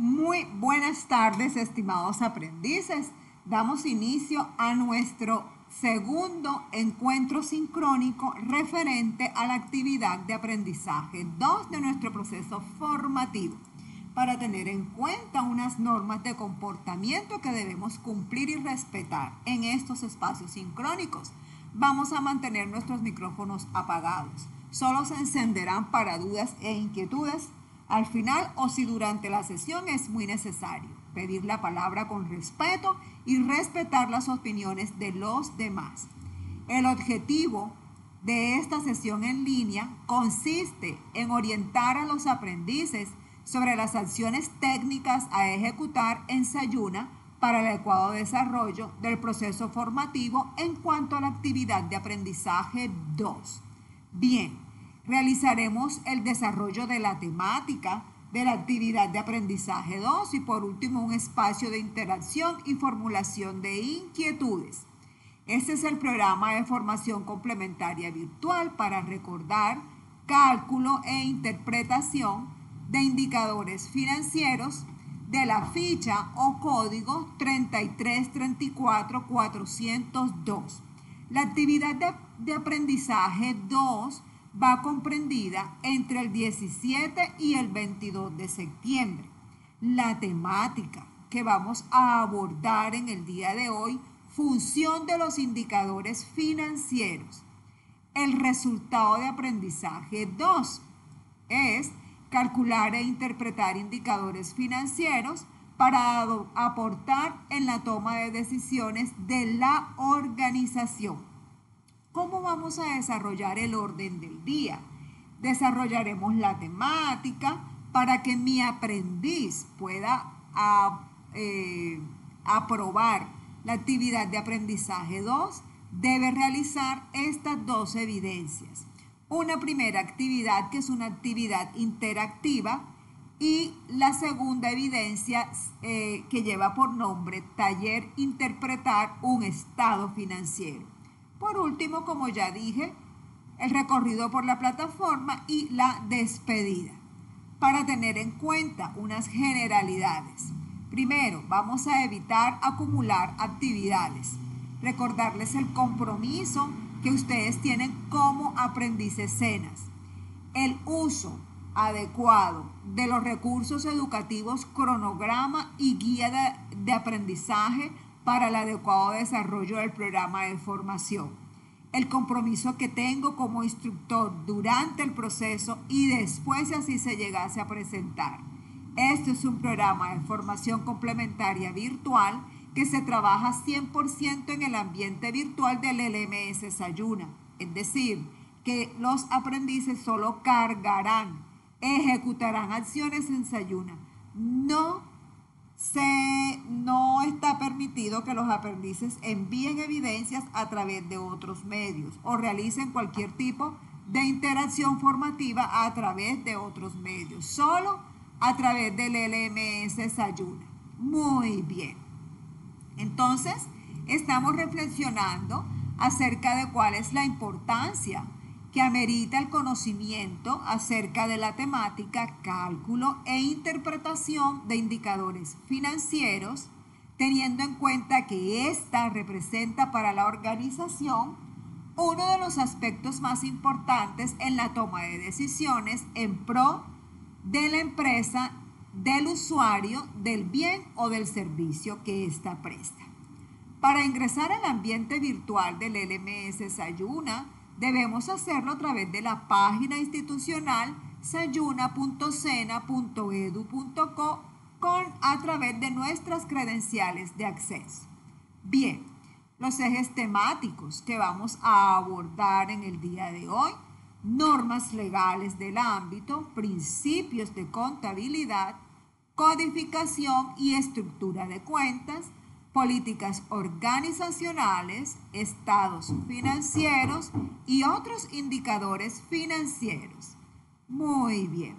Muy buenas tardes, estimados aprendices. Damos inicio a nuestro segundo encuentro sincrónico referente a la actividad de aprendizaje 2 de nuestro proceso formativo, para tener en cuenta unas normas de comportamiento que debemos cumplir y respetar en estos espacios sincrónicos. Vamos a mantener nuestros micrófonos apagados. Solo se encenderán para dudas e inquietudes al final o si durante la sesión es muy necesario. Pedir la palabra con respeto y respetar las opiniones de los demás. El objetivo de esta sesión en línea consiste en orientar a los aprendices sobre las acciones técnicas a ejecutar en Sayuna para el adecuado desarrollo del proceso formativo en cuanto a la actividad de aprendizaje 2. Bien, realizaremos el desarrollo de la temática de la actividad de aprendizaje 2 y por último un espacio de interacción y formulación de inquietudes. Este es el programa de formación complementaria virtual para recordar cálculo e interpretación de indicadores financieros de la ficha o código 3334402. La actividad de aprendizaje 2 va comprendida entre el 17 y el 22 de septiembre. La temática que vamos a abordar en el día de hoy, función de los indicadores financieros. El resultado de aprendizaje 2 es calcular e interpretar indicadores financieros para aportar en la toma de decisiones de la organización. ¿Cómo vamos a desarrollar el orden del día? Desarrollaremos la temática para que mi aprendiz pueda aprobar la actividad de aprendizaje 2. Debe realizar estas dos evidencias. Una primera actividad que es una actividad interactiva y la segunda evidencia que lleva por nombre taller interpretar un estado financiero. Por último, como ya dije, el recorrido por la plataforma y la despedida. Para tener en cuenta unas generalidades. Primero, vamos a evitar acumular actividades. Recordarles el compromiso que ustedes tienen como aprendices SENAS. El uso adecuado de los recursos educativos, cronograma y guía de aprendizaje para el adecuado desarrollo del programa de formación. El compromiso que tengo como instructor durante el proceso y después si así se llegase a presentar. Este es un programa de formación complementaria virtual que se trabaja 100% en el ambiente virtual del LMS Sayuna. Es decir, que los aprendices solo cargarán, ejecutarán acciones en Sayuna. No está permitido que los aprendices envíen evidencias a través de otros medios o realicen cualquier tipo de interacción formativa a través de otros medios, solo a través del LMS Sayuna. Muy bien. Entonces, estamos reflexionando acerca de cuál es la importancia que amerita el conocimiento acerca de la temática, cálculo e interpretación de indicadores financieros, teniendo en cuenta que ésta representa para la organización uno de los aspectos más importantes en la toma de decisiones en pro de la empresa, del usuario, del bien o del servicio que ésta presta. Para ingresar al ambiente virtual del LMS Sayuna, debemos hacerlo a través de la página institucional sayuna.sena.edu.co a través de nuestras credenciales de acceso. Bien, los ejes temáticos que vamos a abordar en el día de hoy: normas legales del ámbito, principios de contabilidad, codificación y estructura de cuentas, políticas organizacionales, estados financieros y otros indicadores financieros. Muy bien.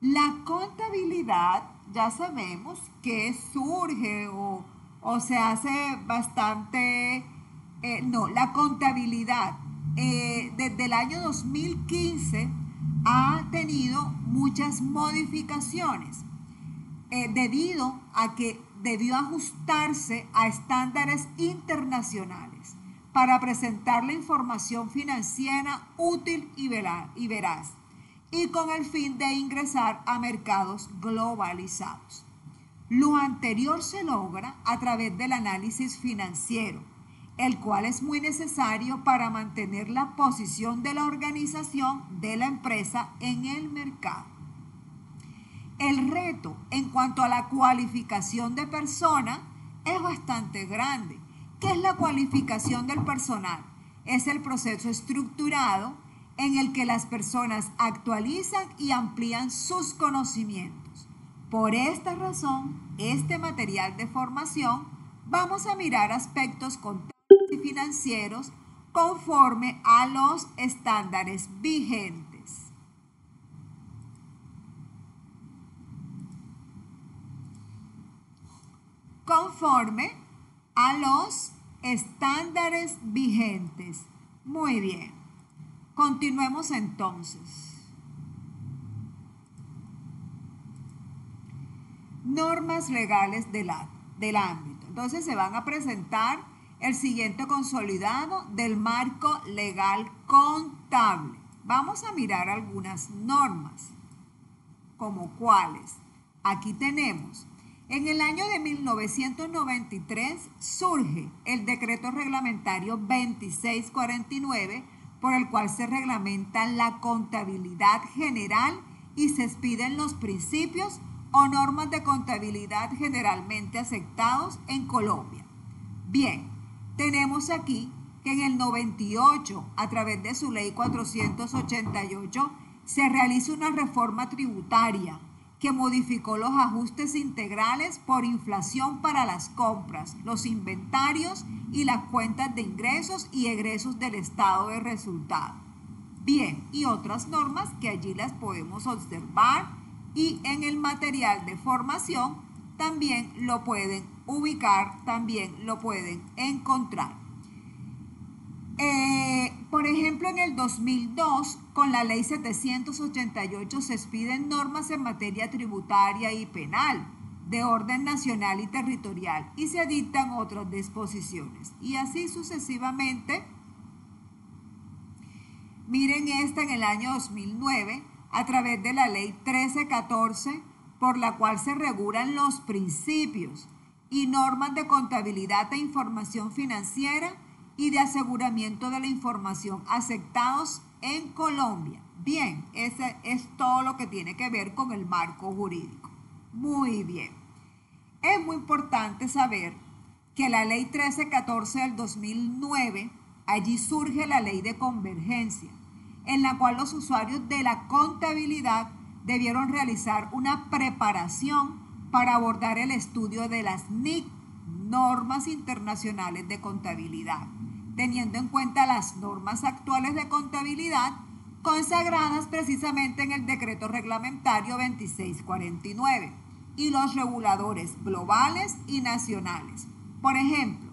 La contabilidad ya sabemos que surge o se hace bastante, la contabilidad desde el año 2015 ha tenido muchas modificaciones. debido a que debió ajustarse a estándares internacionales para presentar la información financiera útil y veraz, y con el fin de ingresar a mercados globalizados. Lo anterior se logra a través del análisis financiero, el cual es muy necesario para mantener la posición de la organización de la empresa en el mercado. El reto en cuanto a la cualificación de persona es bastante grande. ¿Qué es la cualificación del personal? Es el proceso estructurado en el que las personas actualizan y amplían sus conocimientos. Por esta razón, este material de formación vamos a mirar aspectos contables y financieros conforme a los estándares vigentes. Conforme a los estándares vigentes. Muy bien. Continuemos entonces. Normas legales del ámbito. Entonces se van a presentar el siguiente consolidado del marco legal contable. Vamos a mirar algunas normas, como cuáles. Aquí tenemos. En el año de 1993 surge el decreto reglamentario 2649, por el cual se reglamenta la contabilidad general y se expiden los principios o normas de contabilidad generalmente aceptados en Colombia. Bien, tenemos aquí que en el 98, a través de su ley 488, se realiza una reforma tributaria que modificó los ajustes integrales por inflación para las compras, los inventarios y las cuentas de ingresos y egresos del estado de resultado. Bien, y otras normas que allí las podemos observar y en el material de formación también lo pueden ubicar, también lo pueden encontrar. Por ejemplo, en el 2002, con la ley 788 se expiden normas en materia tributaria y penal, de orden nacional y territorial, y se dictan otras disposiciones. Y así sucesivamente. Miren esta en el año 2009, a través de la ley 1314, por la cual se regulan los principios y normas de contabilidad e información financiera y de aseguramiento de la información aceptados en Colombia. Bien, ese es todo lo que tiene que ver con el marco jurídico. Muy bien. Es muy importante saber que la ley 1314 del 2009, allí surge la ley de convergencia, en la cual los usuarios de la contabilidad debieron realizar una preparación para abordar el estudio de las NIC, normas internacionales de contabilidad, teniendo en cuenta las normas actuales de contabilidad consagradas precisamente en el decreto reglamentario 2649 y los reguladores globales y nacionales. Por ejemplo,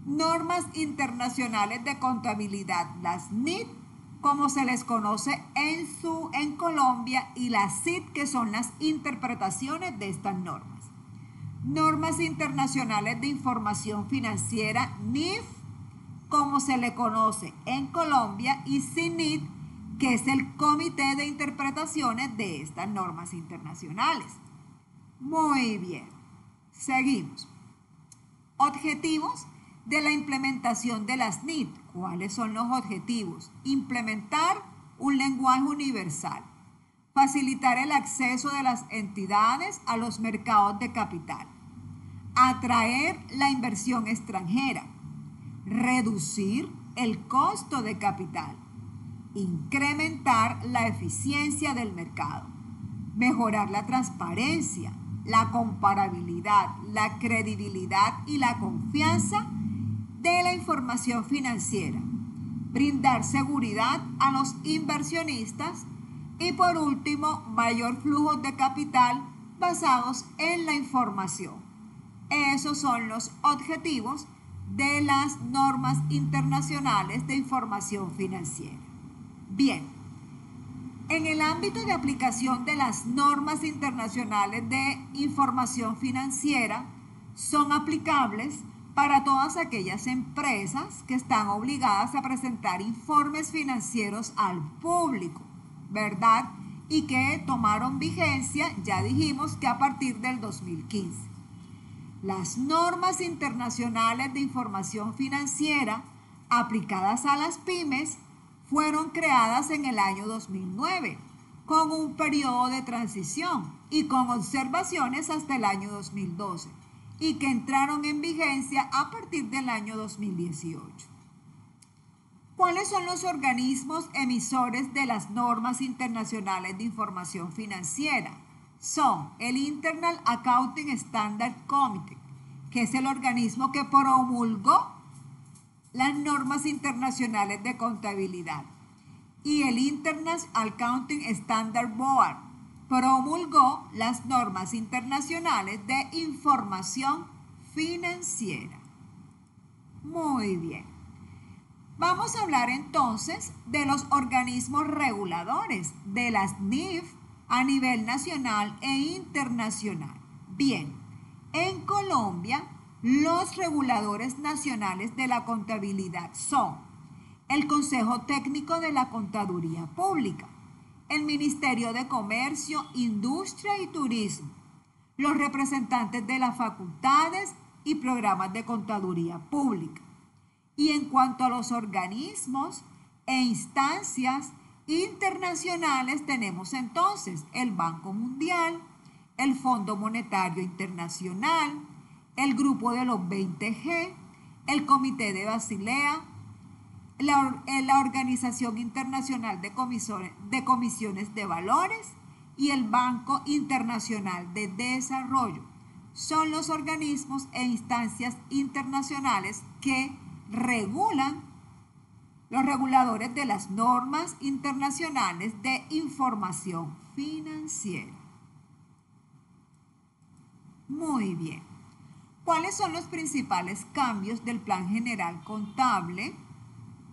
normas internacionales de contabilidad, las NIT, como se les conoce en Colombia, y las CIT, que son las interpretaciones de estas normas. Normas internacionales de información financiera, NIF, como se le conoce en Colombia, y CINIT, que es el comité de interpretaciones de estas normas internacionales. Muy bien, seguimos. Objetivos de la implementación de las NIT. ¿Cuáles son los objetivos? Implementar un lenguaje universal, facilitar el acceso de las entidades a los mercados de capital, atraer la inversión extranjera, reducir el costo de capital, incrementar la eficiencia del mercado, mejorar la transparencia, la comparabilidad, la credibilidad y la confianza de la información financiera, brindar seguridad a los inversionistas y, por último, mayor flujo de capital basados en la información. Esos son los objetivos de las normas internacionales de información financiera. Bien, En el ámbito de aplicación de las normas internacionales de información financiera, son aplicables para todas aquellas empresas que están obligadas a presentar informes financieros al público, ¿verdad? Y que tomaron vigencia, ya dijimos que a partir del 2015. Las normas internacionales de información financiera aplicadas a las pymes fueron creadas en el año 2009, con un periodo de transición y con observaciones hasta el año 2012, y que entraron en vigencia a partir del año 2018. ¿Cuáles son los organismos emisores de las normas internacionales de información financiera? Son el Internal Accounting Standard Committee, que es el organismo que promulgó las normas internacionales de contabilidad, y el International Accounting Standard Board promulgó las normas internacionales de información financiera. Muy bien. Vamos a hablar entonces de los organismos reguladores de las NIF a nivel nacional e internacional. Bien, en Colombia, los reguladores nacionales de la contabilidad son el Consejo Técnico de la Contaduría Pública, el Ministerio de Comercio, Industria y Turismo, los representantes de las facultades y programas de contaduría pública. Y en cuanto a los organismos e instancias internacionales, tenemos entonces el Banco Mundial, el Fondo Monetario Internacional, el Grupo de los 20G, el Comité de Basilea, la Organización Internacional de Comisiones de Valores y el Banco Internacional de Desarrollo. Son los organismos e instancias internacionales que regulan los reguladores de las normas internacionales de información financiera. Muy bien. ¿Cuáles son los principales cambios del Plan General Contable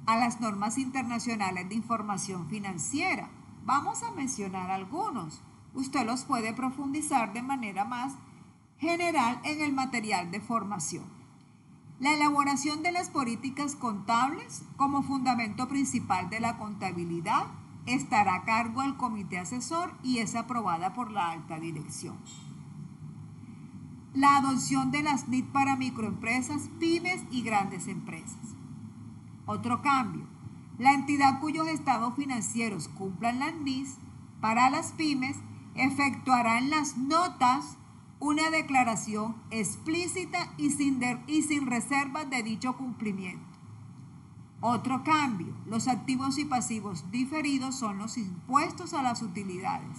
a las normas internacionales de información financiera? Vamos a mencionar algunos. Usted los puede profundizar de manera más general en el material de formación. La elaboración de las políticas contables como fundamento principal de la contabilidad estará a cargo del comité asesor y es aprobada por la alta dirección. La adopción de las NIF para microempresas, pymes y grandes empresas. Otro cambio, la entidad cuyos estados financieros cumplan las NIF para las pymes efectuará en las notas una declaración explícita y sin reservas de dicho cumplimiento. Otro cambio, los activos y pasivos diferidos son los impuestos a las utilidades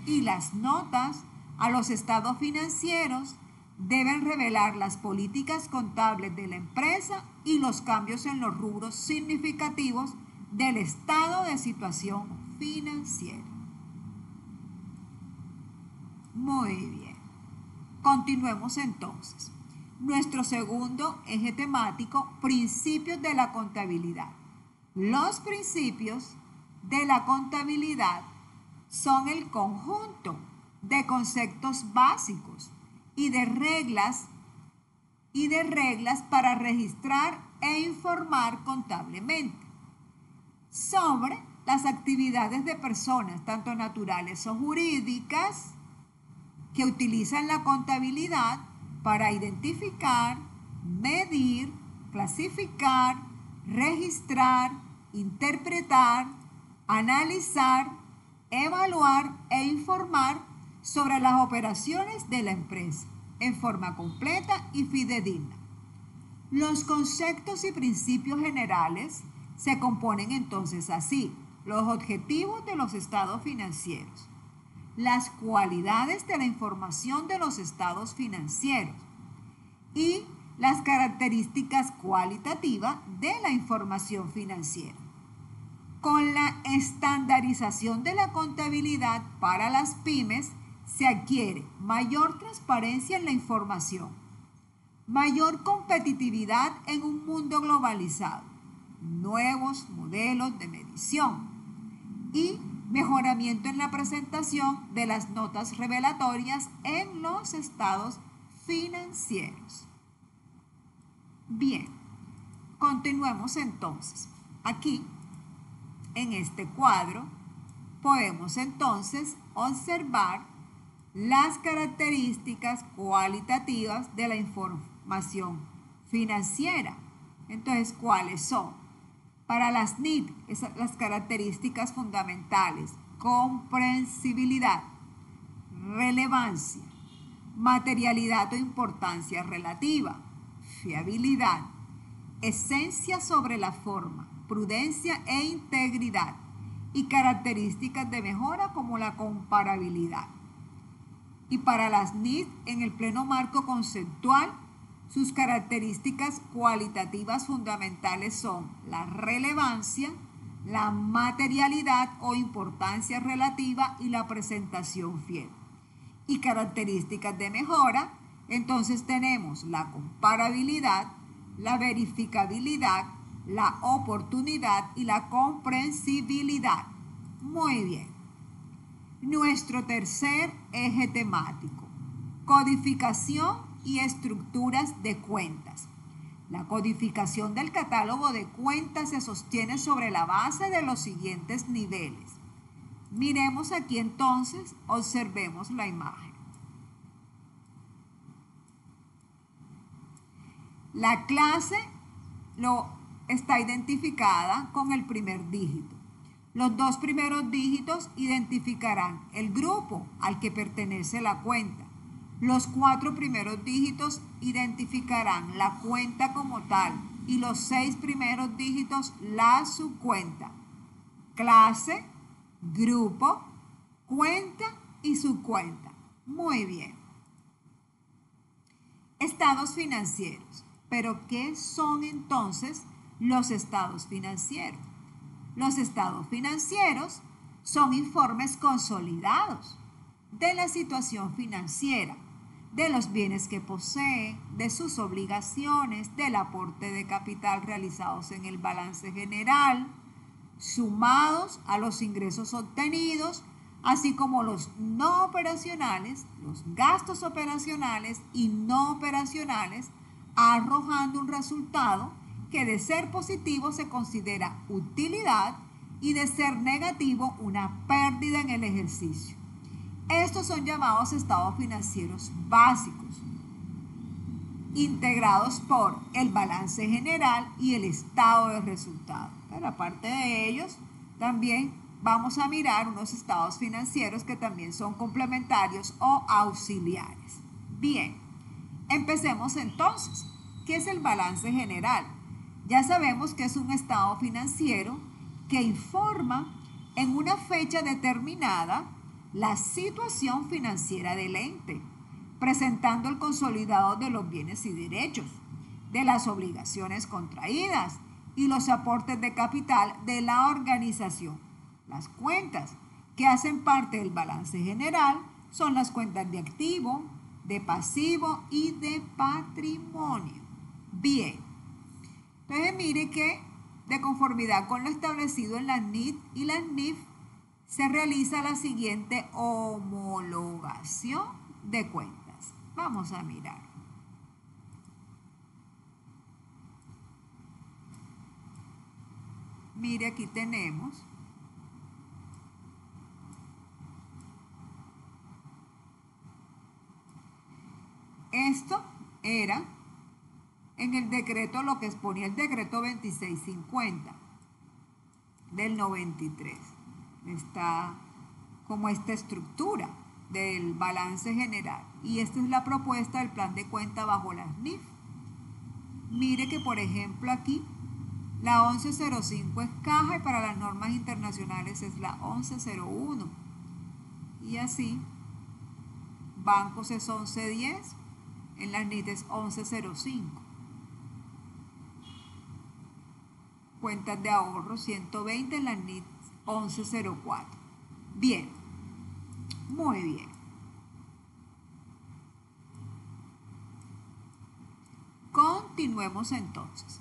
y las notas a los estados financieros deben revelar las políticas contables de la empresa y los cambios en los rubros significativos del estado de situación financiera. Muy bien. Continuemos entonces. Nuestro segundo eje temático, principios de la contabilidad. Los principios de la contabilidad son el conjunto de conceptos básicos y de reglas para registrar e informar contablemente sobre las actividades de personas, tanto naturales o jurídicas, que utilizan la contabilidad para identificar, medir, clasificar, registrar, interpretar, analizar, evaluar e informar sobre las operaciones de la empresa en forma completa y fidedigna. Los conceptos y principios generales se componen entonces así: los objetivos de los estados financieros, las cualidades de la información de los estados financieros y las características cualitativas de la información financiera. Con la estandarización de la contabilidad para las pymes se adquiere mayor transparencia en la información, mayor competitividad en un mundo globalizado, nuevos modelos de medición y Mejoramiento en la presentación de las notas revelatorias en los estados financieros. Bien, continuemos entonces. Aquí, en este cuadro, podemos entonces observar las características cualitativas de la información financiera. Entonces, ¿cuáles son? Para las NIF, las características fundamentales: comprensibilidad, relevancia, materialidad o importancia relativa, fiabilidad, esencia sobre la forma, prudencia e integridad, y características de mejora como la comparabilidad. Y para las NIF, en el pleno marco conceptual, sus características cualitativas fundamentales son la relevancia, la materialidad o importancia relativa y la presentación fiel. Y características de mejora, entonces tenemos la comparabilidad, la verificabilidad, la oportunidad y la comprensibilidad. Muy bien. Nuestro tercer eje temático: codificación y estructuras de cuentas. La codificación del catálogo de cuentas se sostiene sobre la base de los siguientes niveles. Miremos aquí entonces, observemos la imagen. La clase está identificada con el primer dígito. Los dos primeros dígitos identificarán el grupo al que pertenece la cuenta. Los 4 primeros dígitos identificarán la cuenta como tal y los 6 primeros dígitos la subcuenta. Clase, grupo, cuenta y subcuenta. Muy bien. Estados financieros. ¿Pero qué son entonces los estados financieros? Los estados financieros son informes consolidados de la situación financiera, de los bienes que posee, de sus obligaciones, del aporte de capital realizados en el balance general, sumados a los ingresos obtenidos, así como los no operacionales, los gastos operacionales y no operacionales, arrojando un resultado que de ser positivo se considera utilidad y de ser negativo una pérdida en el ejercicio. Estos son llamados estados financieros básicos, integrados por el balance general y el estado de resultado. Pero aparte de ellos, también vamos a mirar unos estados financieros que también son complementarios o auxiliares. Bien, empecemos entonces. ¿Qué es el balance general? Ya sabemos que es un estado financiero que informa en una fecha determinada la situación financiera del ente, presentando el consolidado de los bienes y derechos, de las obligaciones contraídas y los aportes de capital de la organización. Las cuentas que hacen parte del balance general son las cuentas de activo, de pasivo y de patrimonio. Bien, entonces mire que de conformidad con lo establecido en las NIF y las NIF se realiza la siguiente homologación de cuentas. Vamos a mirar. Mire, aquí tenemos esto era en el decreto, lo que exponía el decreto 2650 del 93. Está como esta estructura del balance general. Y esta es la propuesta del plan de cuenta bajo las NIF. Mire que, por ejemplo, aquí la 1105 es caja y para las normas internacionales es la 1101. Y así, bancos es 1110, en las NIF es 1105. Cuentas de ahorro 120, en las NIF 1104. Bien, muy bien. Continuemos entonces.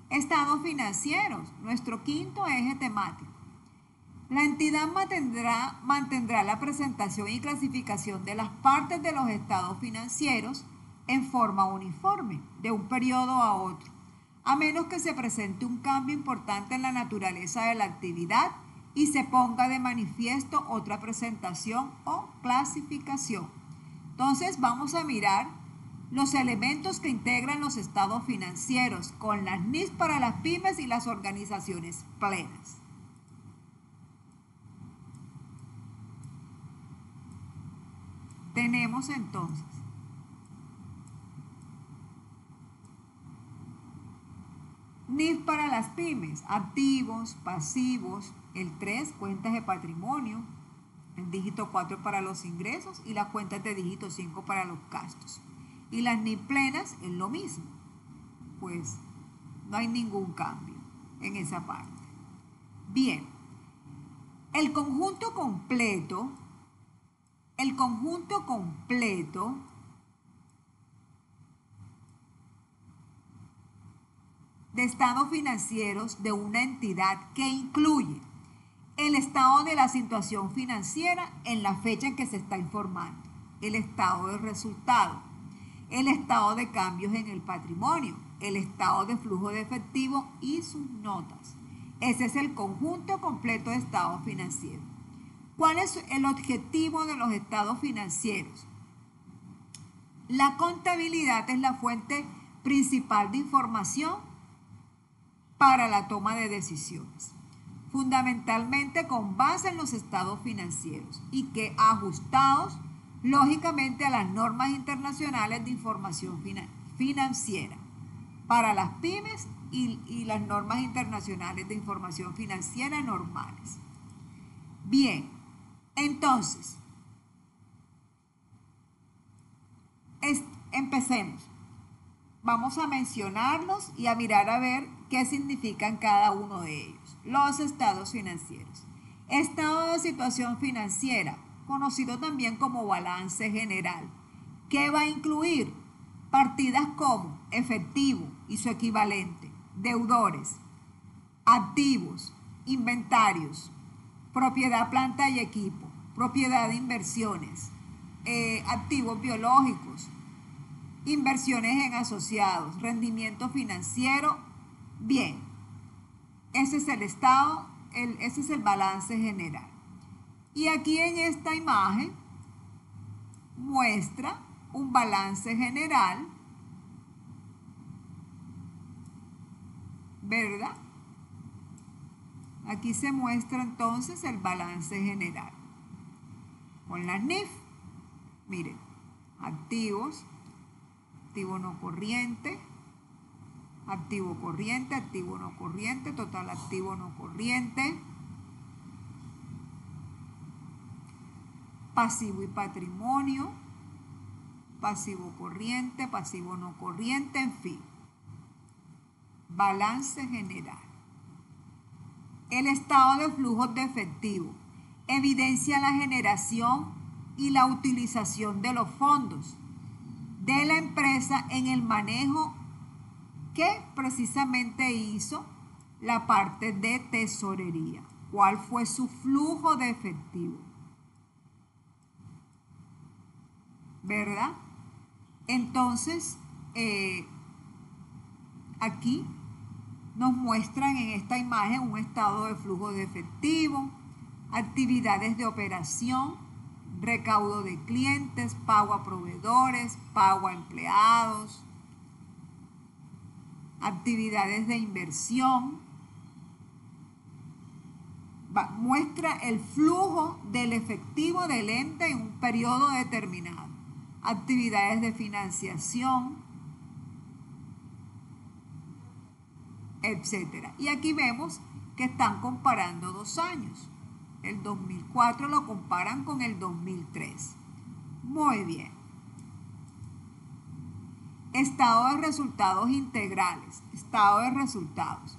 Estados financieros, nuestro quinto eje temático. La entidad mantendrá la presentación y clasificación de las partes de los estados financieros en forma uniforme, de un periodo a otro, a menos que se presente un cambio importante en la naturaleza de la actividad y se ponga de manifiesto otra presentación o clasificación. Entonces vamos a mirar los elementos que integran los estados financieros con las NIF para las pymes y las organizaciones plenas. Tenemos entonces NIF para las pymes, activos, pasivos, el 3, cuentas de patrimonio, el dígito 4 para los ingresos y las cuentas de dígito 5 para los gastos. Y las NIF plenas es lo mismo, pues no hay ningún cambio en esa parte. Bien, el conjunto completo de estados financieros de una entidad que incluye el estado de la situación financiera en la fecha en que se está informando, el estado de resultado, el estado de cambios en el patrimonio, el estado de flujo de efectivo y sus notas. Ese es el conjunto completo de estados financieros. ¿Cuál es el objetivo de los estados financieros? La contabilidad es la fuente principal de información para la toma de decisiones, fundamentalmente con base en los estados financieros y que ajustados lógicamente a las normas internacionales de información financiera para las pymes y las normas internacionales de información financiera normales. Bien, entonces, empecemos. Vamos a mencionarlos y a mirar a ver qué significan cada uno de ellos. Los estados financieros. Estado de situación financiera, conocido también como balance general, que va a incluir partidas como efectivo y su equivalente, deudores, activos, inventarios, propiedad, planta y equipo, propiedad de inversiones, activos biológicos, inversiones en asociados, rendimiento financiero. Bien, ese es el estado, ese es el balance general. Y aquí en esta imagen muestra un balance general, ¿verdad? Aquí se muestra entonces el balance general. Con las NIF, miren, activos, activo no corriente, activo corriente, activo no corriente, total activo no corriente, pasivo y patrimonio, pasivo corriente, pasivo no corriente, en fin. Balance general. El estado de flujos de efectivo evidencia la generación y la utilización de los fondos de la empresa en el manejo que precisamente hizo la parte de tesorería. ¿Cuál fue su flujo de efectivo? ¿Verdad? Entonces, aquí nos muestran en esta imagen un estado de flujo de efectivo, actividades de operación, recaudo de clientes, pago a proveedores, pago a empleados, actividades de inversión. Muestra el flujo del efectivo del ente en un periodo determinado. Actividades de financiación, etcétera. Y aquí vemos que están comparando 2 años. El 2004 lo comparan con el 2003. Muy bien. Estado de resultados integrales. Estado de resultados.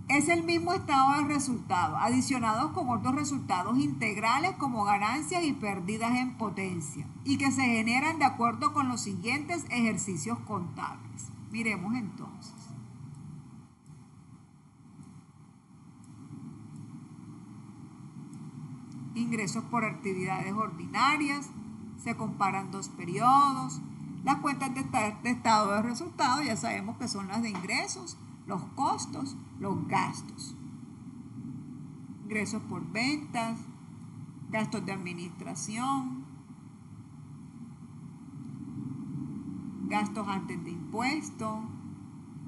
Es el mismo estado de resultados, adicionados con otros resultados integrales como ganancias y pérdidas en potencia, y que se generan de acuerdo con los siguientes ejercicios contables. Miremos entonces. ingresos por actividades ordinarias, se comparan dos periodos. Las cuentas de estado de resultados ya sabemos que son las de ingresos, los costos, los gastos. Ingresos por ventas, gastos de administración, gastos antes de impuesto,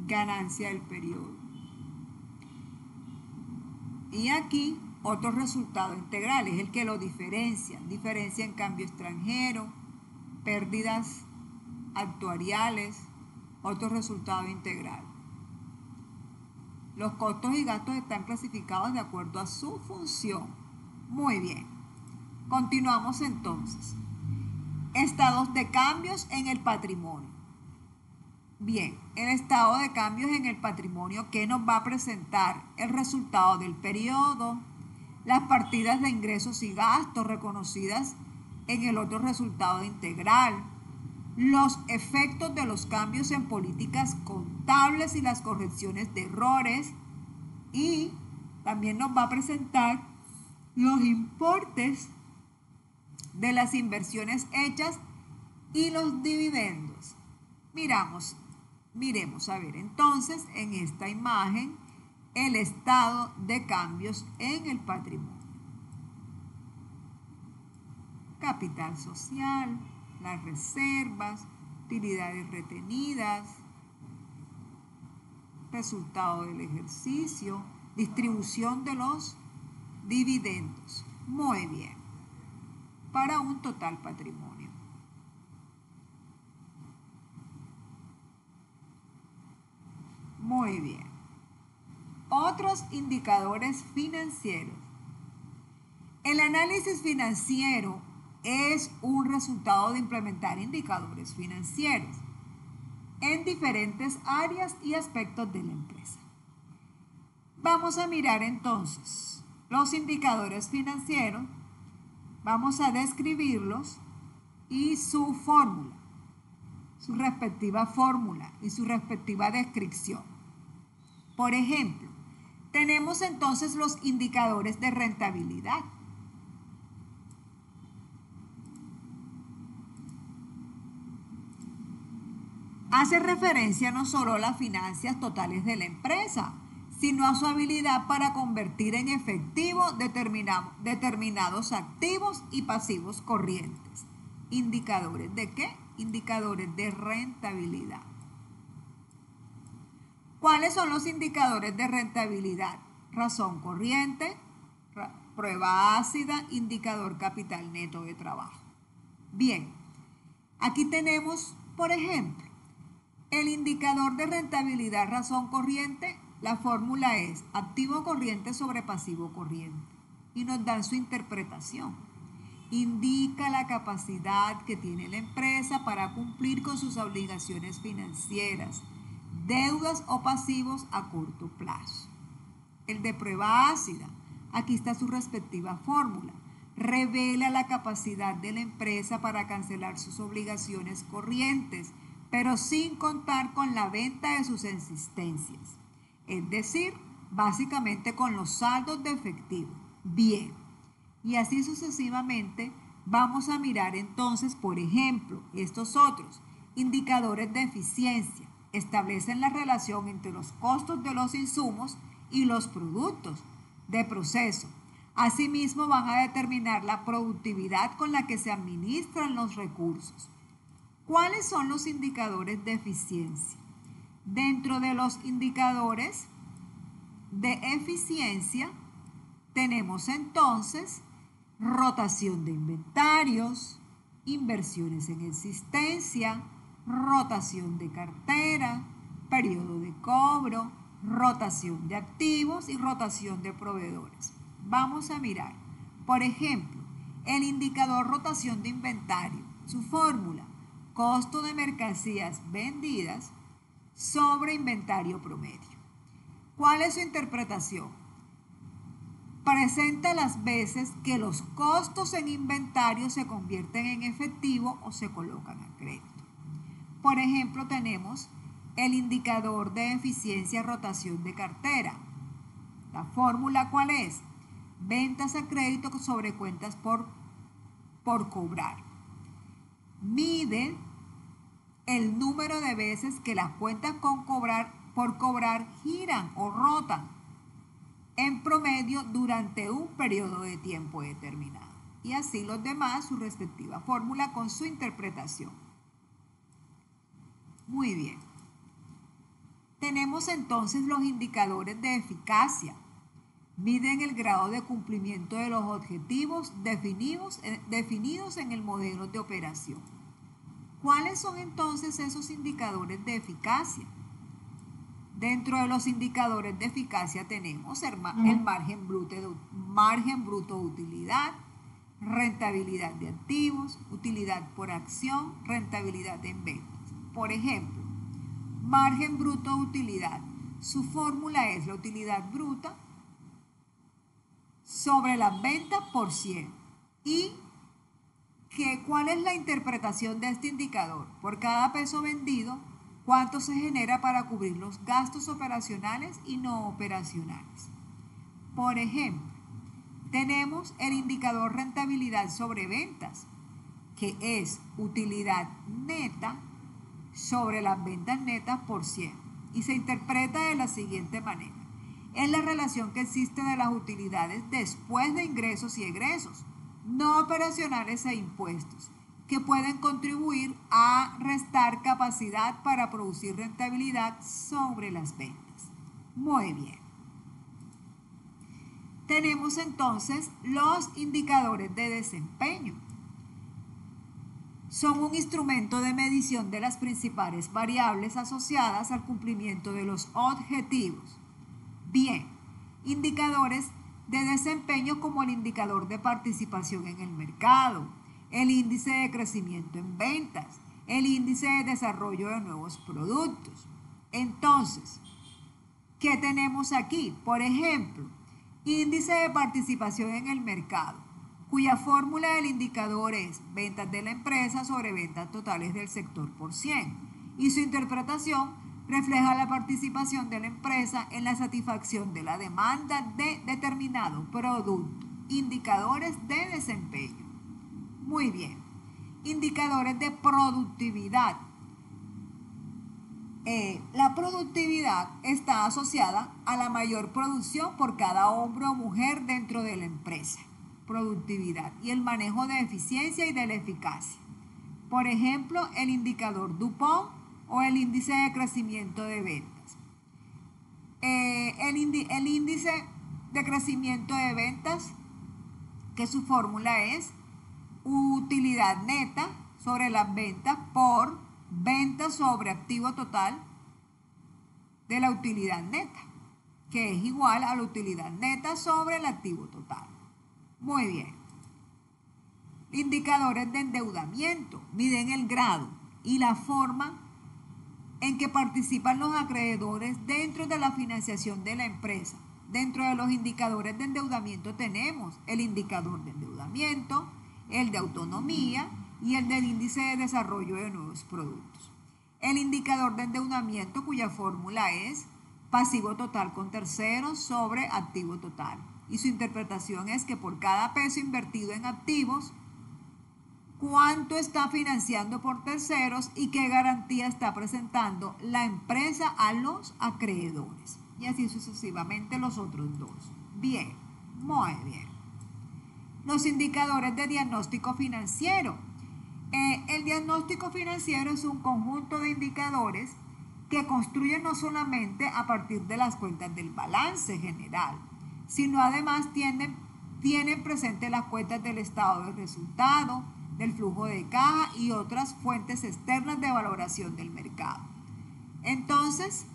ganancia del periodo. Y aquí otro resultado integral es el que lo diferencia. Diferencia en cambio extranjero, pérdidas actuariales, otro resultado integral. Los costos y gastos están clasificados de acuerdo a su función. Muy bien. Continuamos entonces. Estados de cambios en el patrimonio. Bien, el estado de cambios en el patrimonio, ¿qué nos va a presentar? El resultado del periodo, las partidas de ingresos y gastos reconocidas en el otro resultado integral, los efectos de los cambios en políticas contables y las correcciones de errores, y también nos va a presentar los importes de las inversiones hechas y los dividendos. Miremos a ver entonces en esta imagen el estado de cambios en el patrimonio. Capital social, las reservas, utilidades retenidas, resultado del ejercicio, distribución de los dividendos. Muy bien. Para un total patrimonio. Muy bien. Otros indicadores financieros. El análisis financiero es un resultado de implementar indicadores financieros en diferentes áreas y aspectos de la empresa. Vamos a mirar entonces los indicadores financieros, vamos a describirlos y su fórmula, su respectiva fórmula y su respectiva descripción. Por ejemplo, tenemos entonces los indicadores de rentabilidad. Hace referencia no solo a las finanzas totales de la empresa, sino a su habilidad para convertir en efectivo determinados activos y pasivos corrientes. ¿Indicadores de qué? Indicadores de rentabilidad. ¿Cuáles son los indicadores de rentabilidad? Razón corriente, prueba ácida, indicador capital neto de trabajo. Bien, aquí tenemos, por ejemplo, el indicador de rentabilidad razón corriente. La fórmula es activo corriente sobre pasivo corriente y nos dan su interpretación. Indica la capacidad que tiene la empresa para cumplir con sus obligaciones financieras, deudas o pasivos a corto plazo. El de prueba ácida, aquí está su respectiva fórmula. Revela la capacidad de la empresa para cancelar sus obligaciones corrientes, pero sin contar con la venta de sus existencias. Es decir, básicamente con los saldos de efectivo. Bien, y así sucesivamente vamos a mirar entonces, por ejemplo, estos otros indicadores de eficiencia. Establecen la relación entre los costos de los insumos y los productos de proceso. Asimismo, van a determinar la productividad con la que se administran los recursos. ¿Cuáles son los indicadores de eficiencia? Dentro de los indicadores de eficiencia tenemos entonces rotación de inventarios, inversiones en existencia, rotación de cartera, periodo de cobro, rotación de activos y rotación de proveedores. Vamos a mirar, por ejemplo, el indicador rotación de inventario, su fórmula, costo de mercancías vendidas sobre inventario promedio. ¿Cuál es su interpretación? Presenta las veces que los costos en inventario se convierten en efectivo o se colocan a crédito. Por ejemplo, tenemos el indicador de eficiencia rotación de cartera. ¿La fórmula cuál es? ventas a crédito sobre cuentas por cobrar. Mide el número de veces que las cuentas por cobrar giran o rotan en promedio durante un periodo de tiempo determinado. Y así los demás, su respectiva fórmula con su interpretación. Muy bien. Tenemos entonces los indicadores de eficacia. Miden el grado de cumplimiento de los objetivos definidos en el modelo de operación. ¿Cuáles son entonces esos indicadores de eficacia? Dentro de los indicadores de eficacia tenemos el margen bruto de utilidad, rentabilidad de activos, utilidad por acción, rentabilidad en ventas. Por ejemplo, margen bruto de utilidad. Su fórmula es la utilidad bruta sobre las ventas por 100. ¿Y cuál es la interpretación de este indicador? Por cada peso vendido, ¿cuánto se genera para cubrir los gastos operacionales y no operacionales? Por ejemplo, tenemos el indicador rentabilidad sobre ventas, que es utilidad neta sobre las ventas netas por 100. Y se interpreta de la siguiente manera. Es la relación que existe de las utilidades después de ingresos y egresos, no operacionales e impuestos, que pueden contribuir a restar capacidad para producir rentabilidad sobre las ventas. Muy bien. Tenemos entonces los indicadores de desempeño. Son un instrumento de medición de las principales variables asociadas al cumplimiento de los objetivos. Bien, indicadores de desempeño como el indicador de participación en el mercado, el índice de crecimiento en ventas, el índice de desarrollo de nuevos productos. Entonces, ¿qué tenemos aquí? Por ejemplo, índice de participación en el mercado, cuya fórmula del indicador es ventas de la empresa sobre ventas totales del sector por 100, y su interpretación refleja la participación de la empresa en la satisfacción de la demanda de determinado producto. Indicadores de desempeño. Muy bien. Indicadores de productividad. La productividad está asociada a la mayor producción por cada hombre o mujer dentro de la empresa. Productividad y el manejo de eficiencia y de la eficacia. Por ejemplo, el indicador DuPont o el índice de crecimiento de ventas. El índice de crecimiento de ventas, que su fórmula es utilidad neta sobre las ventas por ventas sobre activo total de la utilidad neta, que es igual a la utilidad neta sobre el activo total. Muy bien. Indicadores de endeudamiento miden el grado y la forma en que participan los acreedores dentro de la financiación de la empresa. Dentro de los indicadores de endeudamiento tenemos el indicador de endeudamiento, el de autonomía y el del índice de desarrollo de nuevos productos. El indicador de endeudamiento, cuya fórmula es pasivo total con terceros sobre activo total. Y su interpretación es que por cada peso invertido en activos, cuánto está financiando por terceros y qué garantía está presentando la empresa a los acreedores. Y así sucesivamente los otros dos. Bien, muy bien. Los indicadores de diagnóstico financiero. El diagnóstico financiero es un conjunto de indicadores que construyen no solamente a partir de las cuentas del balance general, sino además tienen presente las cuentas del estado de resultado, del flujo de caja y otras fuentes externas de valoración del mercado. Entonces,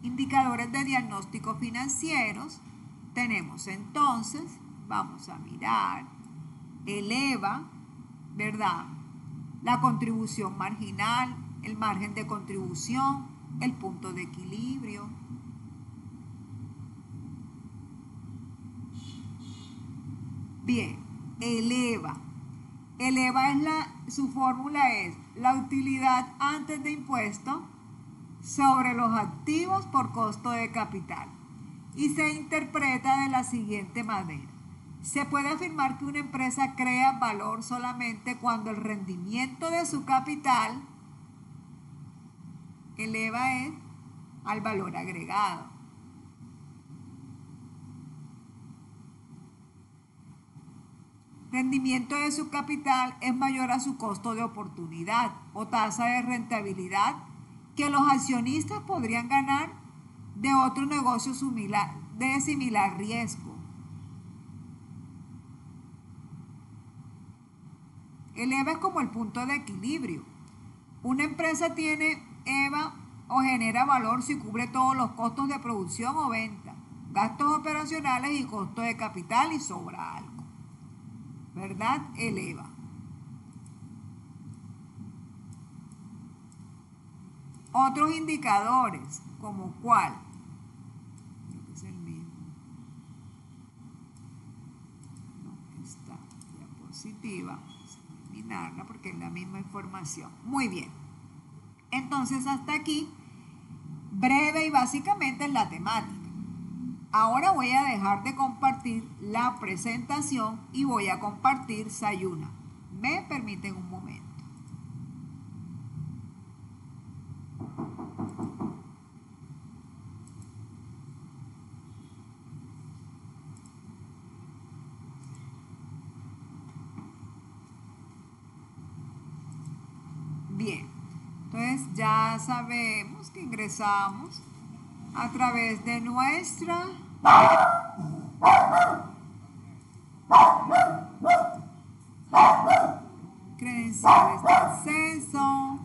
indicadores de diagnóstico financieros, tenemos entonces, vamos a mirar, el EVA, ¿verdad? La contribución marginal, el margen de contribución, el punto de equilibrio. Bien, el EVA. El EVA su fórmula es la utilidad antes de impuesto sobre los activos por costo de capital. y se interpreta de la siguiente manera. Se puede afirmar que una empresa crea valor solamente cuando el rendimiento de su capital eleva al valor agregado. Rendimiento de su capital es mayor a su costo de oportunidad o tasa de rentabilidad que los accionistas podrían ganar de otro negocio de similar riesgo. El EVA es como el punto de equilibrio. Una empresa tiene EVA o genera valor si cubre todos los costos de producción o venta, gastos operacionales y costo de capital y sobra algo. ¿Verdad? El EVA. Otros indicadores, como cuál. Creo que es el mismo. No, esta diapositiva. Vamos a eliminarla porque es la misma información. Muy bien. Entonces, hasta aquí, breve y básicamente es la temática. Ahora voy a dejar de compartir la presentación y voy a compartir Sayuna. ¿Me permiten un momento? Bien, entonces ya sabemos que ingresamos a través de nuestra credenciales de acceso.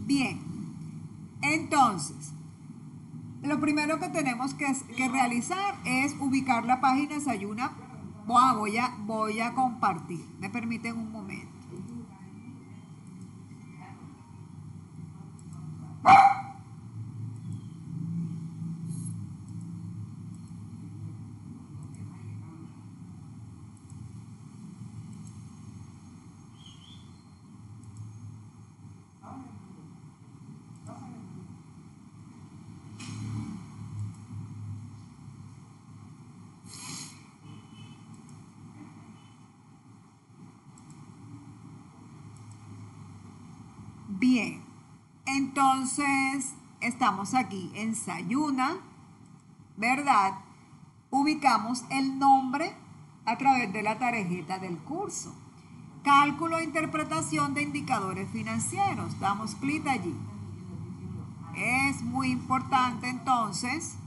Bien, entonces, lo primero que tenemos que realizar es ubicar la página Sayuna. Voy a compartir. ¿Me permiten un momento? Bien, entonces estamos aquí en Sayuna, ¿verdad? Ubicamos el nombre a través de la tarjeta del curso. Cálculo e interpretación de indicadores financieros. Damos clic allí. Es muy importante entonces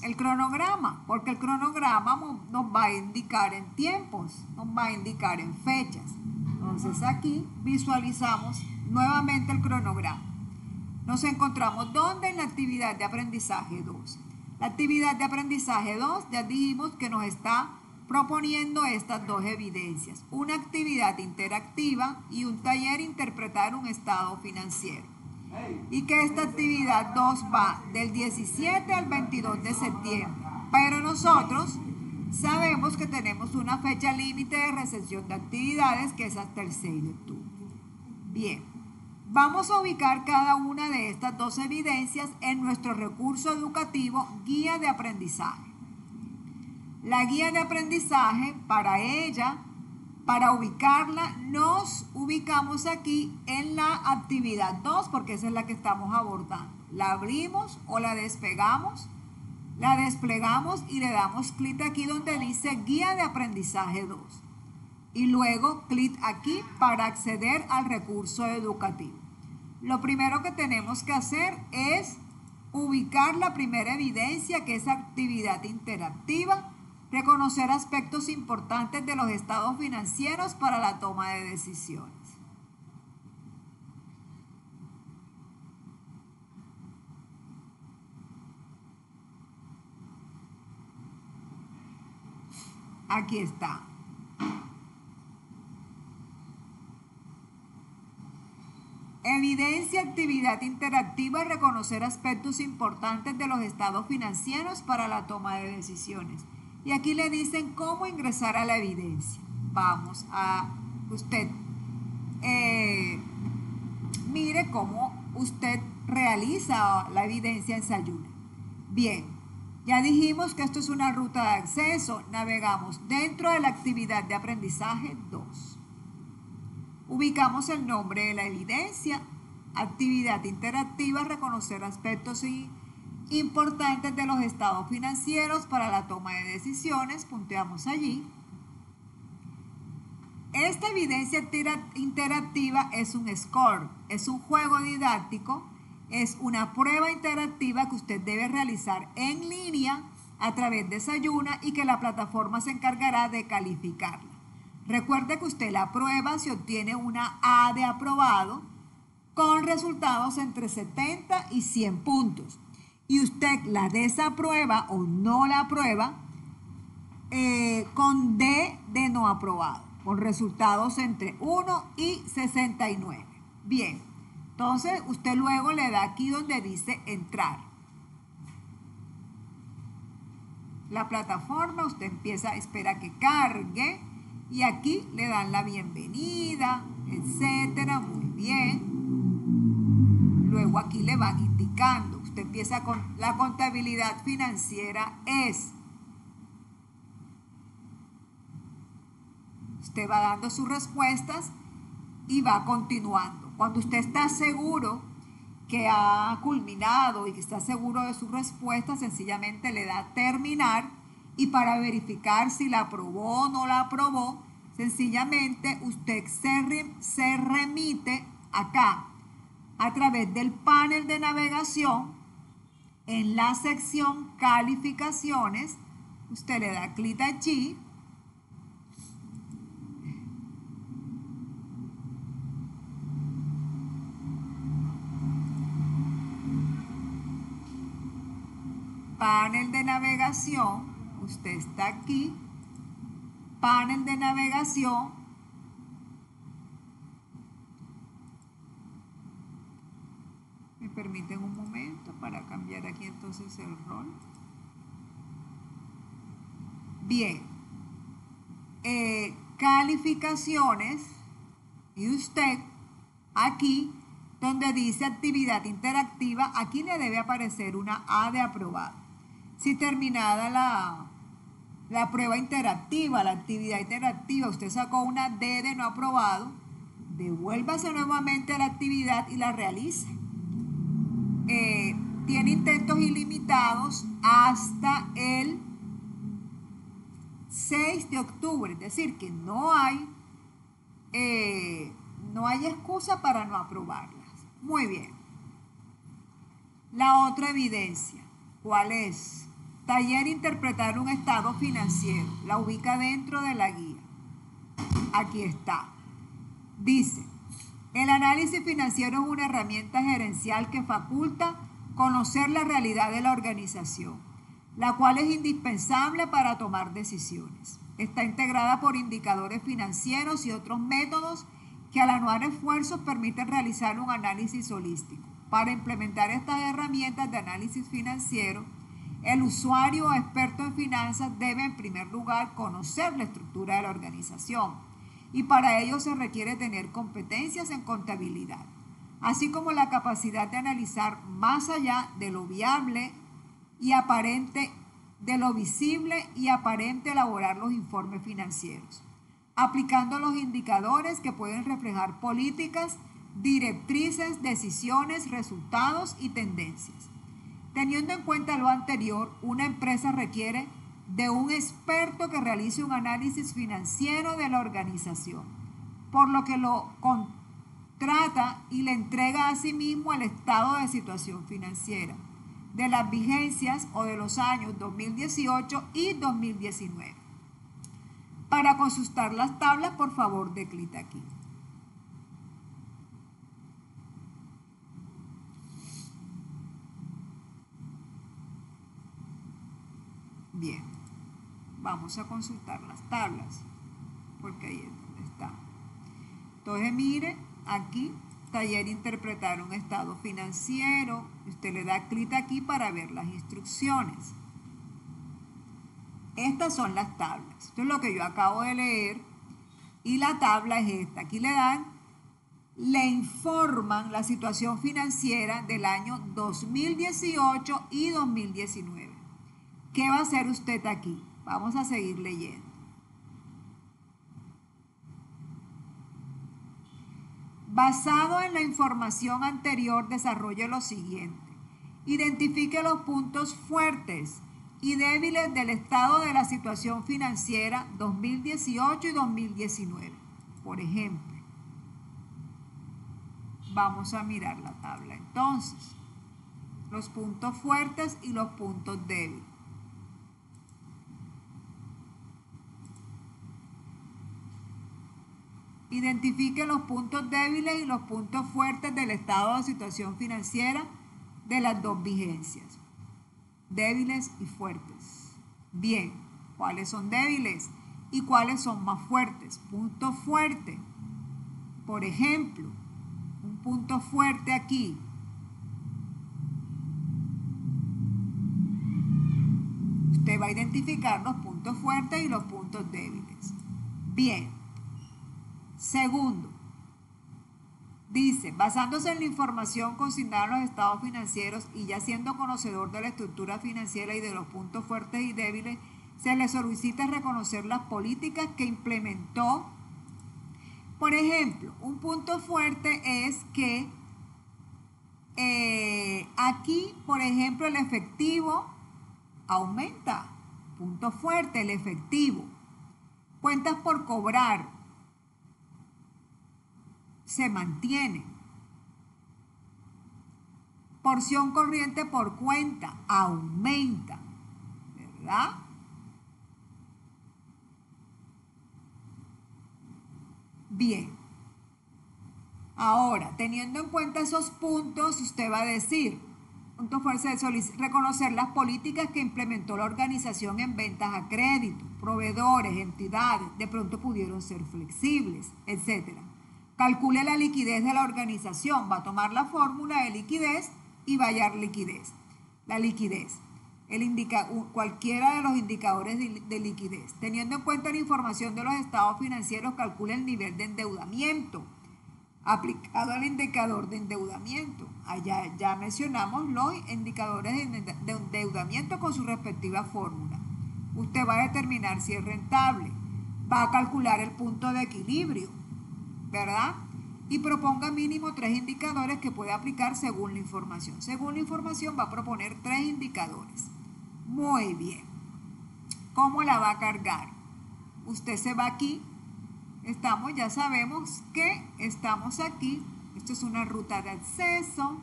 el cronograma, porque el cronograma nos va a indicar en tiempos, nos va a indicar en fechas. Entonces aquí visualizamos nuevamente el cronograma. Nos encontramos ¿dónde? En la actividad de aprendizaje 2. La actividad de aprendizaje 2 ya dijimos que nos está proponiendo estas dos evidencias. Una actividad interactiva y un taller interpretar un estado financiero. Y que esta actividad 2 va del 17 al 22 de septiembre. Pero nosotros sabemos que tenemos una fecha límite de recepción de actividades que es hasta el 6 de octubre. Bien, vamos a ubicar cada una de estas dos evidencias en nuestro recurso educativo Guía de Aprendizaje. La guía de aprendizaje, para ubicarla, nos ubicamos aquí en la actividad 2, porque esa es la que estamos abordando. La abrimos o la desplegamos y le damos clic aquí donde dice Guía de Aprendizaje 2. Y luego clic aquí para acceder al recurso educativo. Lo primero que tenemos que hacer es ubicar la primera evidencia, que es actividad interactiva, reconocer aspectos importantes de los estados financieros para la toma de decisiones. Aquí está. actividad interactiva reconocer aspectos importantes de los estados financieros para la toma de decisiones. Y aquí le dicen cómo ingresar a la evidencia. Vamos a usted, mire cómo usted realiza la evidencia en Sayuna. Bien, ya dijimos que esto es una ruta de acceso. Navegamos dentro de la actividad de aprendizaje 2. Ubicamos el nombre de la evidencia. Actividad interactiva, reconocer aspectos importantes de los estados financieros para la toma de decisiones. Punteamos allí. Esta evidencia interactiva es un score, es un juego didáctico, es una prueba interactiva que usted debe realizar en línea a través de Sayuna y que la plataforma se encargará de calificarla. Recuerde que usted la prueba si obtiene una A de aprobado con resultados entre 70 y 100 puntos. Y usted la desaprueba o no la aprueba con D de no aprobado, con resultados entre 1 y 69. Bien, entonces usted luego le da aquí donde dice entrar. La plataforma, usted empieza, espera que cargue y aquí le dan la bienvenida, etcétera, muy bien. Luego aquí le van indicando, usted empieza con la contabilidad financiera es. Usted va dando sus respuestas y va continuando. Cuando usted está seguro que ha culminado y que está seguro de sus respuestas, sencillamente le da terminar y para verificar si la aprobó o no la aprobó, sencillamente usted se remite acá a través del panel de navegación en la sección calificaciones. Usted le da clic allí. Panel de navegación, usted está aquí, panel de navegación, me permiten un momento para cambiar aquí entonces el rol. Bien, calificaciones y usted aquí donde dice actividad interactiva, aquí le debe aparecer una A de aprobado. Si terminada la prueba interactiva, la actividad interactiva, usted sacó una D de no aprobado, devuélvase nuevamente a la actividad y la realice. Tiene intentos ilimitados hasta el 6 de octubre, es decir, que no hay excusa para no aprobarlas. Muy bien. La otra evidencia, ¿cuál es? Taller interpretar un estado financiero. La ubica dentro de la guía. Aquí está. Dice, el análisis financiero es una herramienta gerencial que faculta conocer la realidad de la organización, la cual es indispensable para tomar decisiones. Está integrada por indicadores financieros y otros métodos que al anuar esfuerzos permiten realizar un análisis holístico. Para implementar estas herramientas de análisis financiero, el usuario o experto en finanzas debe en primer lugar conocer la estructura de la organización y para ello se requiere tener competencias en contabilidad, así como la capacidad de analizar más allá de lo viable y aparente, de lo visible y aparente elaborar los informes financieros, aplicando los indicadores que pueden reflejar políticas, directrices, decisiones, resultados y tendencias. Teniendo en cuenta lo anterior, una empresa requiere de un experto que realice un análisis financiero de la organización, por lo que lo contrata y le entrega a sí mismo el estado de situación financiera de las vigencias o de los años 2018 y 2019. Para consultar las tablas, por favor, dé clic aquí. Bien, vamos a consultar las tablas, porque ahí es donde está. Entonces, mire, aquí taller interpretar un estado financiero. Usted le da clic aquí para ver las instrucciones. Estas son las tablas. Esto es lo que yo acabo de leer y la tabla es esta. Aquí le informan la situación financiera del año 2018 y 2019. ¿Qué va a hacer usted aquí? Vamos a seguir leyendo. Basado en la información anterior, desarrolle lo siguiente. Identifique los puntos fuertes y débiles del estado de la situación financiera 2018 y 2019. Por ejemplo, vamos a mirar la tabla entonces. Los puntos fuertes y los puntos débiles. Identifique los puntos débiles y los puntos fuertes del estado de situación financiera de las dos vigencias. Débiles y fuertes. Bien, ¿cuáles son débiles y cuáles son más fuertes? Punto fuerte. Por ejemplo, un punto fuerte aquí. Usted va a identificar los puntos fuertes y los puntos débiles. Bien. Segundo, dice, basándose en la información consignada en los estados financieros y ya siendo conocedor de la estructura financiera y de los puntos fuertes y débiles, se le solicita reconocer las políticas que implementó. Por ejemplo, un punto fuerte es que aquí, por ejemplo, el efectivo aumenta. Punto fuerte, el efectivo. Cuentas por cobrar se mantiene. Porción corriente por cuenta aumenta, ¿verdad? Bien. Ahora, teniendo en cuenta esos puntos, usted va a decir, punto fuerte de reconocer las políticas que implementó la organización en ventas a crédito, proveedores, entidades, de pronto pudieron ser flexibles, etcétera. Calcule la liquidez de la organización. Va a tomar la fórmula de liquidez y va a hallar liquidez. La liquidez. Cualquiera de los indicadores de liquidez. Teniendo en cuenta la información de los estados financieros, calcule el nivel de endeudamiento aplicado al indicador de endeudamiento. Allá ya mencionamos los indicadores de endeudamiento con su respectiva fórmula. Usted va a determinar si es rentable. Va a calcular el punto de equilibrio, ¿verdad? Y proponga mínimo 3 indicadores que puede aplicar según la información. Según la información va a proponer 3 indicadores. Muy bien. ¿Cómo la va a cargar? Usted se va aquí. Ya sabemos que estamos aquí. Esto es una ruta de acceso.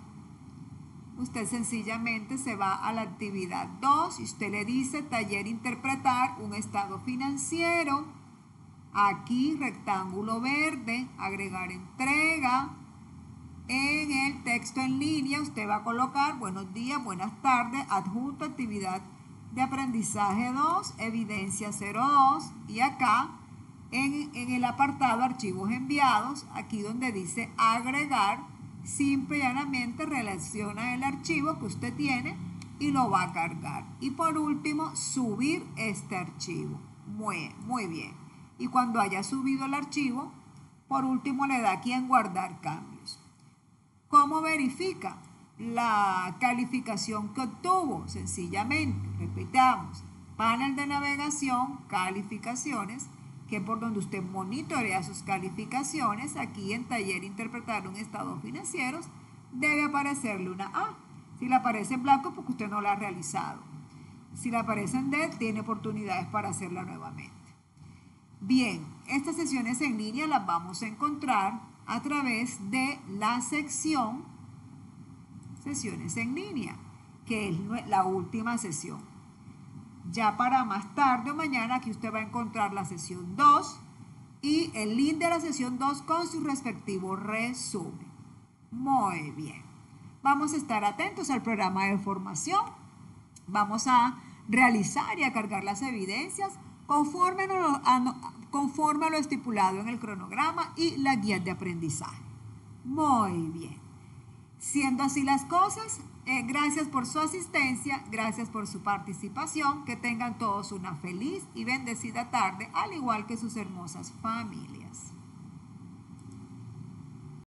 Usted sencillamente se va a la actividad 2 y usted le dice taller interpretar un estado financiero. Aquí, rectángulo verde, agregar entrega. En el texto en línea usted va a colocar buenos días, buenas tardes, adjunto actividad de aprendizaje 2, evidencia 02. Y acá, en el apartado archivos enviados, aquí donde dice agregar, simple y llanamente relaciona el archivo que usted tiene y lo va a cargar. Y por último, subir este archivo. Muy bien. Y cuando haya subido el archivo, por último le da aquí en guardar cambios. ¿Cómo verifica la calificación que obtuvo? Sencillamente, repitamos, panel de navegación, calificaciones, que es por donde usted monitorea sus calificaciones. Aquí en taller interpretar un estado financiero debe aparecerle una A. Si le aparece en blanco, porque usted no la ha realizado. Si le aparece en D, tiene oportunidades para hacerla nuevamente. Bien, estas sesiones en línea las vamos a encontrar a través de la sección sesiones en línea, que es la última sesión. Ya para más tarde o mañana aquí usted va a encontrar la sesión 2 y el link de la sesión 2 con su respectivo resumen. Muy bien. Vamos a estar atentos al programa de formación. Vamos a realizar y a cargar las evidencias conforme a lo estipulado en el cronograma y las guías de aprendizaje. Muy bien. Siendo así las cosas, gracias por su asistencia, gracias por su participación, que tengan todos una feliz y bendecida tarde, al igual que sus hermosas familias.